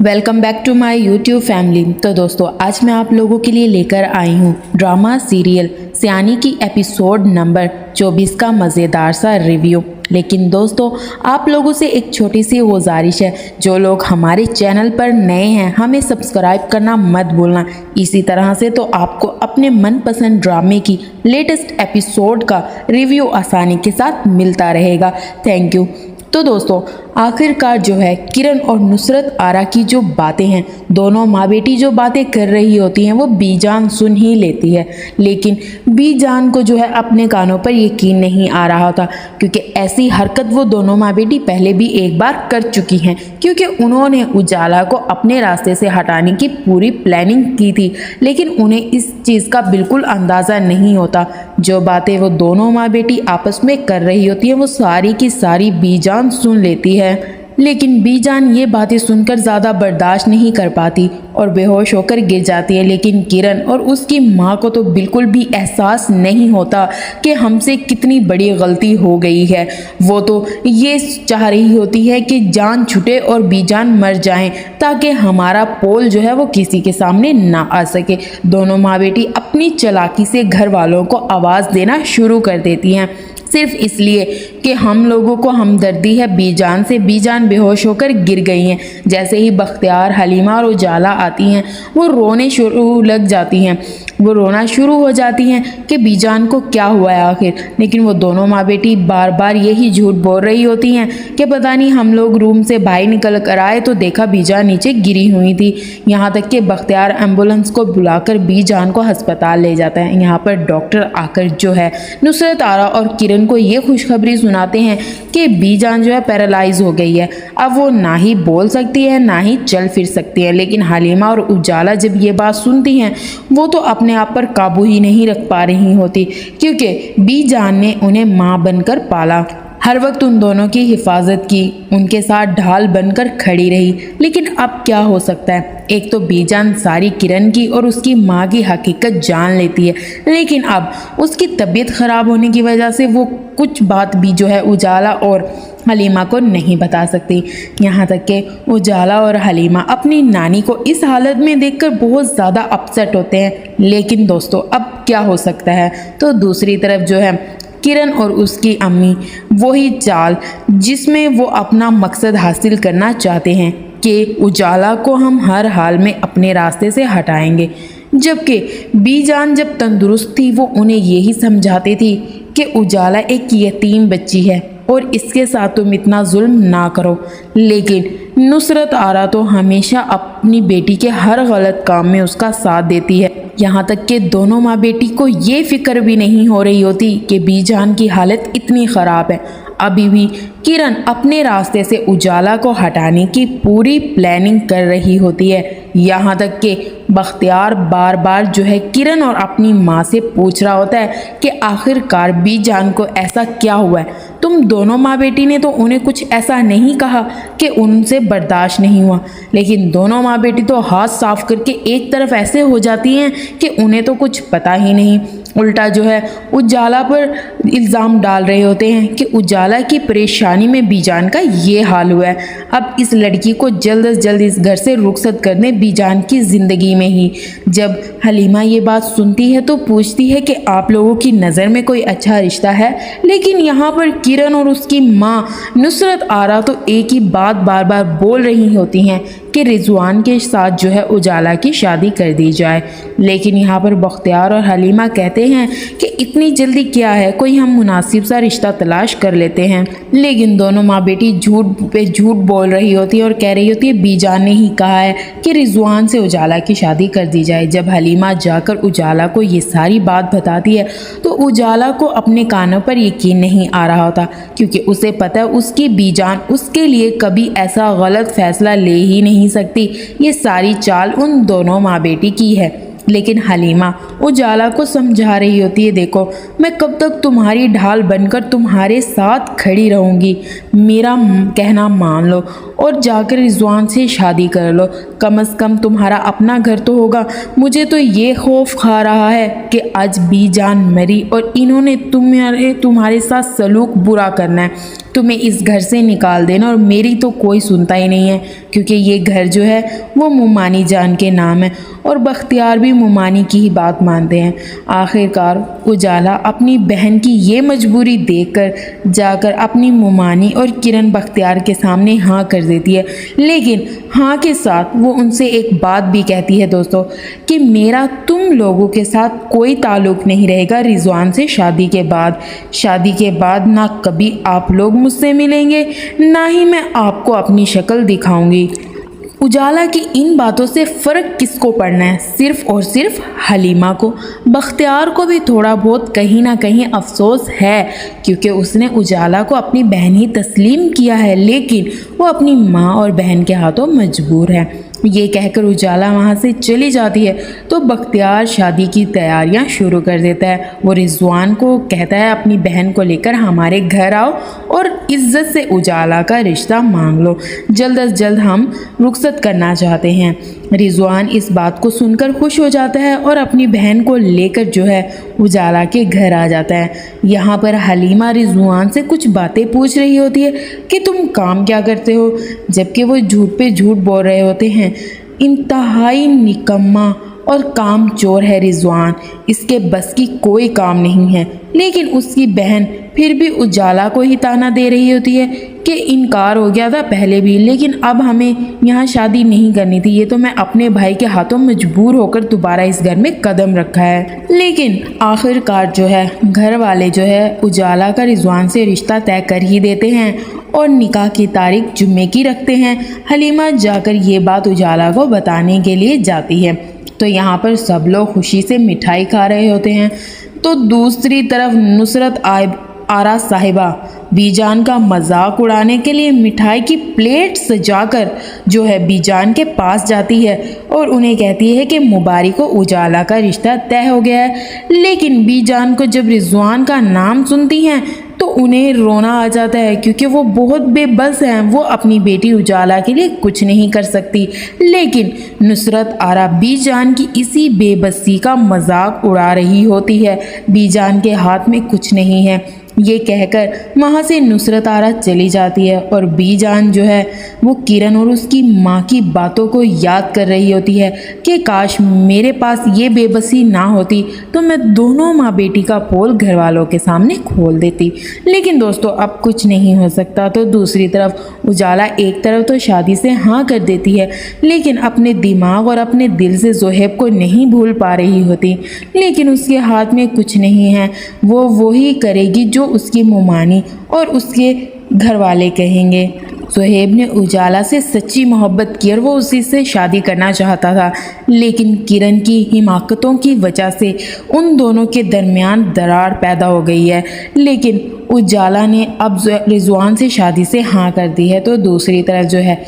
Welcome back to my YouTube family. तो दोस्तों आज मैं आप लोगों के लिए लेकर आई हूँ ड्रामा सीरियल सयानी की एपिसोड नंबर 24 का मज़ेदार सा रिव्यू। लेकिन दोस्तों आप लोगों से एक छोटी सी गुजारिश है, जो लोग हमारे चैनल पर नए हैं हमें सब्सक्राइब करना मत भूलना। इसी तरह से तो आपको अपने मनपसंद ड्रामे की लेटेस्ट एपिसोड का रिव्यू आसानी के साथ मिलता रहेगा। Thank you. तो दोस्तों आखिरकार जो है किरण और नुसरत आरा की जो बातें हैं, दोनों माँ बेटी जो बातें कर रही होती हैं वो बीजान सुन ही लेती है। लेकिन बीजान को जो है अपने कानों पर यकीन नहीं आ रहा था, क्योंकि ऐसी हरकत वो दोनों माँ बेटी पहले भी एक बार कर चुकी हैं। क्योंकि उन्होंने उजाला को अपने रास्ते से हटाने की पूरी प्लानिंग की थी, लेकिन उन्हें इस चीज़ का बिल्कुल अंदाज़ा नहीं होता। जो बातें वो दोनों माँ बेटी आपस में कर रही होती हैं वो सारी की सारी बीजान सुन लेती है। लेकिन बीजान ये बातें सुनकर ज़्यादा बर्दाश्त नहीं कर पाती और बेहोश होकर गिर जाती है। लेकिन किरण और उसकी माँ को तो बिल्कुल भी एहसास नहीं होता कि हमसे कितनी बड़ी गलती हो गई है। वो तो ये चाह रही होती है कि जान छूटे और बीजान मर जाएं, ताकि हमारा पोल जो है वो किसी के सामने ना आ सके। दोनों माँ बेटी अपनी चालाकी से घर वालों को आवाज़ देना शुरू कर देती हैं, सिर्फ इसलिए कि हम लोगों को हमदर्दी है बीजान से। बीजान बेहोश होकर गिर गई हैं। जैसे ही बख्तियार, हलीमा और उजाला आती हैं वो रोने शुरू लग जाती हैं। वो रोना शुरू हो जाती हैं कि बीजान को क्या हुआ है आखिर। लेकिन वो दोनों माँ बेटी बार बार यही झूठ बोल रही होती हैं कि पता नहीं हम लोग रूम से बाहर निकल कर आए तो देखा बीजान नीचे गिरी हुई थी। यहाँ तक कि बख्तियार एम्बुलेंस को बुलाकर बीजान को अस्पताल ले जाता है। यहाँ पर डॉक्टर आकर जो है नुसरत आरा और किरण को ये खुशखबरी सुनाते हैं कि बीजान जो है पैरालाइज हो गई है। अब वो ना ही बोल सकती है ना ही चल फिर सकती है। लेकिन हलीमा और उजाला जब ये बात सुनती हैं वो तो अपने आप पर काबू ही नहीं रख पा रही होती, क्योंकि बीजान ने उन्हें माँ बनकर पाला, हर वक्त उन दोनों की हिफाजत की, उनके साथ ढाल बनकर खड़ी रही। लेकिन अब क्या हो सकता है? एक तो बीजान सारी किरण की और उसकी माँ की हकीकत जान लेती है, लेकिन अब उसकी तबीयत ख़राब होने की वजह से वो कुछ बात भी जो है उजाला और हलीमा को नहीं बता सकती। यहाँ तक कि उजाला और हलीमा अपनी नानी को इस हालत में देखकर बहुत ज़्यादा अपसेट होते हैं। लेकिन दोस्तों अब क्या हो सकता है? तो दूसरी तरफ जो है किरण और उसकी अम्मी वही चाल जिसमें वो अपना मकसद हासिल करना चाहते हैं कि उजाला को हम हर हाल में अपने रास्ते से हटाएंगे। जबकि बीजान जब तंदुरुस्त थी वो उन्हें यही समझाती थी कि उजाला एक यतीम बच्ची है और इसके साथ तुम इतना जुल्म ना करो। लेकिन नुसरत आरा तो हमेशा अपनी बेटी के हर गलत काम में उसका साथ देती है। यहाँ तक कि दोनों माँ बेटी को ये फिक्र भी नहीं हो रही होती कि बीजान की हालत इतनी ख़राब है। अभी भी किरण अपने रास्ते से उजाला को हटाने की पूरी प्लानिंग कर रही होती है। यहाँ तक कि बख्तियार बार बार जो है किरण और अपनी माँ से पूछ रहा होता है कि आखिरकार बीजान को ऐसा क्या हुआ है। तुम दोनों माँ बेटी ने तो उन्हें कुछ ऐसा नहीं कहा कि उनसे बर्दाश्त नहीं हुआ। लेकिन दोनों माँ बेटी तो हाथ साफ करके एक तरफ ऐसे हो जाती हैं कि उन्हें तो कुछ पता ही नहीं। उल्टा जो है उजाला पर इल्ज़ाम डाल रहे होते हैं कि उजाला की परेशानी में बीजान का ये हाल हुआ है। अब इस लड़की को जल्द से जल्द इस घर से रुखसत कर दें बीजान की ज़िंदगी में ही। जब हलीमा ये बात सुनती है तो पूछती है कि आप लोगों की नज़र में कोई अच्छा रिश्ता है? लेकिन यहाँ पर किरण और उसकी माँ नुसरत आरा तो एक ही बात बार बार बोल रही होती हैं कि रिजवान के साथ जो है उजाला की शादी कर दी जाए। लेकिन यहाँ पर बख्तियार और हलीमा कहते हैं कि इतनी जल्दी क्या है, कोई हम मुनासिब सा रिश्ता तलाश कर लेते हैं। लेकिन दोनों माँ बेटी झूठ पे झूठ बोल रही होती है और कह रही होती है बीजान ने ही कहा है कि रिजवान से उजाला की शादी कर दी जाए। जब हलीमा जाकर उजाला को ये सारी बात बताती है तो उजाला को अपने कानों पर यकीन नहीं आ रहा होता, क्योंकि उसे पता है उसकी बीजान उसके लिए कभी ऐसा गलत फैसला ले ही नहीं सकती। ये सारी चाल उन दोनों माँ बेटी की है। लेकिन हलीमा उजाला को समझा रही होती है, देखो मैं कब तक तुम्हारी ढाल बनकर तुम्हारे साथ खड़ी रहूँगी। मेरा कहना मान लो और जाकर रिजवान से शादी कर लो। कम से कम तुम्हारा अपना घर तो होगा। मुझे तो ये खौफ खा रहा है कि आज बीजान मरी और इन्होंने तुम्हारे साथ सलूक बुरा करना है, तुम्हें इस घर से निकाल देना। और मेरी तो कोई सुनता ही नहीं है, क्योंकि ये घर जो है वो मुमानी जान के नाम है और बख्तियार भी मुमानी की ही बात मानते हैं। आखिरकार उजाला अपनी बहन की ये मजबूरी देखकर जाकर अपनी मुमानी और किरण बख्तियार के सामने हाँ कर देती है। लेकिन हाँ के साथ वो उनसे एक बात भी कहती है दोस्तों, कि मेरा तुम लोगों के साथ कोई ताल्लुक़ नहीं रहेगा रिजवान से शादी के बाद। शादी के बाद ना कभी आप लोग मुझसे मिलेंगे, ना ही मैं आपको अपनी शक्ल दिखाऊंगी। उजाला की इन बातों से फ़र्क किसको पड़ना है? सिर्फ़ और सिर्फ हलीमा को। बख्तियार को भी थोड़ा बहुत कहीं ना कहीं अफसोस है, क्योंकि उसने उजाला को अपनी बहन ही तस्लीम किया है, लेकिन वो अपनी माँ और बहन के हाथों मजबूर है। ये कहकर उजाला वहाँ से चली जाती है तो बख्तियार शादी की तैयारियां शुरू कर देता है। वो रिजवान को कहता है अपनी बहन को लेकर हमारे घर आओ और इज्जत से उजाला का रिश्ता मांग लो, जल्द अज जल्द हम रुखसत करना चाहते हैं। रिजवान इस बात को सुनकर खुश हो जाता है और अपनी बहन को लेकर जो है उजाला के घर आ जाता है। यहाँ पर हलीमा रिजवान से कुछ बातें पूछ रही होती है कि तुम काम क्या करते हो, जबकि वो झूठ पे झूठ बोल रहे होते हैं। इंतहाई निकम्मा और काम चोर है रिजवान, इसके बस की कोई काम नहीं है। लेकिन उसकी बहन फिर भी उजाला को ही ताना दे रही होती है कि इनकार हो गया था पहले भी, लेकिन अब हमें यहाँ शादी नहीं करनी थी। ये तो मैं अपने भाई के हाथों मजबूर होकर दोबारा इस घर में कदम रखा है। लेकिन आखिरकार जो है घर वाले जो है उजाला का रिजवान से रिश्ता तय कर ही देते हैं और निकाह की तारीख जुम्मे की रखते हैं। हलीमा जाकर ये बात उजाला को बताने के लिए जाती है तो यहाँ पर सब लोग खुशी से मिठाई खा रहे होते हैं। तो दूसरी तरफ नुसरत आरा साहिबा बीजान का मजाक उड़ाने के लिए मिठाई की प्लेट सजाकर जो है बीजान के पास जाती है और उन्हें कहती है कि मुबारक को उजाला का रिश्ता तय हो गया है। लेकिन बीजान को जब रिजवान का नाम सुनती हैं तो उन्हें रोना आ जाता है, क्योंकि वो बहुत बेबस हैं। वो अपनी बेटी उजाला के लिए कुछ नहीं कर सकती। लेकिन नुसरत आरा बीजान की इसी बेबसी का मजाक उड़ा रही होती है। बीजान के हाथ में कुछ नहीं है, ये कहकर वहाँ से नुसरत आरा चली जाती है और बीजान जो है वो किरण और उसकी माँ की बातों को याद कर रही होती है कि काश मेरे पास ये बेबसी ना होती तो मैं दोनों माँ बेटी का पोल घर वालों के सामने खोल देती। लेकिन दोस्तों अब कुछ नहीं हो सकता। तो दूसरी तरफ उजाला एक तरफ तो शादी से हाँ कर देती है, लेकिन अपने दिमाग और अपने दिल से जोहेब को नहीं भूल पा रही होती। लेकिन उसके हाथ में कुछ नहीं है, वो वही करेगी जो उसकी मुमानी और उसके घर वाले कहेंगे। जोहेब ने उजाला से सच्ची मोहब्बत की और वो उसी से शादी करना चाहता था, लेकिन किरण की हिमाकतों की वजह से उन दोनों के दरमियान दरार पैदा हो गई है। लेकिन उजाला ने अब रिजवान से शादी से हाँ कर दी है। तो दूसरी तरफ जो है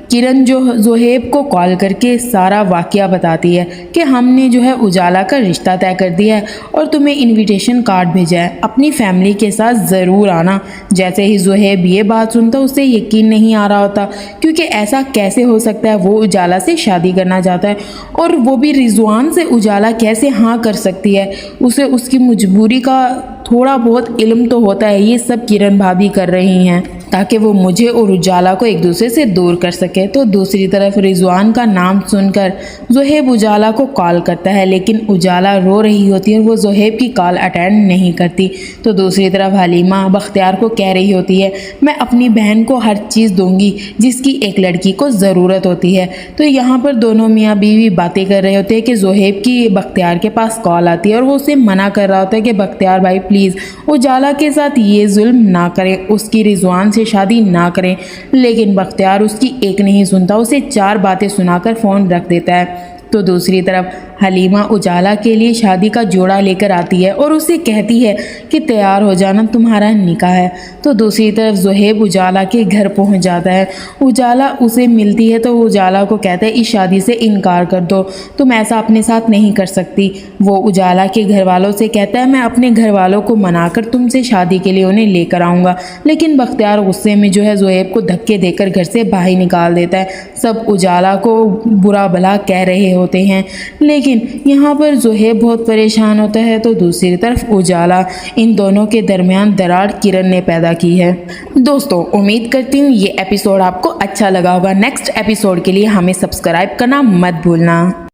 किरण जो जोहेब को कॉल करके सारा वाकया बताती है कि हमने जो है उजाला का रिश्ता तय कर दिया है और तुम्हें इनविटेशन कार्ड भेजा है, अपनी फैमिली के साथ ज़रूर आना। जैसे ही जोहेब ये बात सुनता उसे यकीन नहीं आ रहा होता, क्योंकि ऐसा कैसे हो सकता है। वो उजाला से शादी करना चाहता है और वो भी रिजवान से। उजाला कैसे हाँ कर सकती है? उसे उसकी मजबूरी का थोड़ा बहुत इल्म तो होता है। ये सब किरण भाभी कर रही हैं ताकि वो मुझे और उजाला को एक दूसरे से दूर कर सके। तो दूसरी तरफ रिजवान का नाम सुनकर जोहेब उजाला को कॉल करता है, लेकिन उजाला रो रही होती है और वो जोहेब की कॉल अटेंड नहीं करती। तो दूसरी तरफ हलीमा बख्तियार को कह रही होती है मैं अपनी बहन को हर चीज़ दूंगी जिसकी एक लड़की को ज़रूरत होती है। तो यहाँ पर दोनों मियाँ बीवी बातें कर रहे होते हैं कि जोहेब की बख्तियार के पास कॉल आती है और वो उसे मना कर रहा होता है कि बख्तियार भाई प्लीज़ उजाला के साथ ये जुल्म ना करें, उसकी रिजवान से शादी ना करें। लेकिन बख्तियार उसकी एक नहीं सुनता, उसे चार बातें सुनाकर फ़ोन रख देता है। तो दूसरी तरफ हलीमा उजाला के लिए शादी का जोड़ा लेकर आती है और उसे कहती है कि तैयार हो जाना, तुम्हारा निकाह है। तो दूसरी तरफ ज़ुहैब उजाला के घर पहुंच जाता है। उजाला उसे मिलती है तो उजाला को कहता है इस शादी से इनकार कर दो, तुम ऐसा अपने साथ नहीं कर सकती। वो उजाला के घर वालों से कहता है मैं अपने घर वालों को मनाकर तुमसे शादी के लिए उन्हें लेकर आऊँगा, लेकिन बख्तियार गुस्से में जो है ज़ुहैब को धक्के देकर घर से बाहर निकाल देता है। सब उजाला को बुरा भला कह रहे होते हैं, लेकिन यहाँ पर ज़ुहैब बहुत परेशान होता है। तो दूसरी तरफ उजाला, इन दोनों के दरमियान दरार किरण ने पैदा की है। दोस्तों उम्मीद करती हूँ ये एपिसोड आपको अच्छा लगा होगा। नेक्स्ट एपिसोड के लिए हमें सब्सक्राइब करना मत भूलना।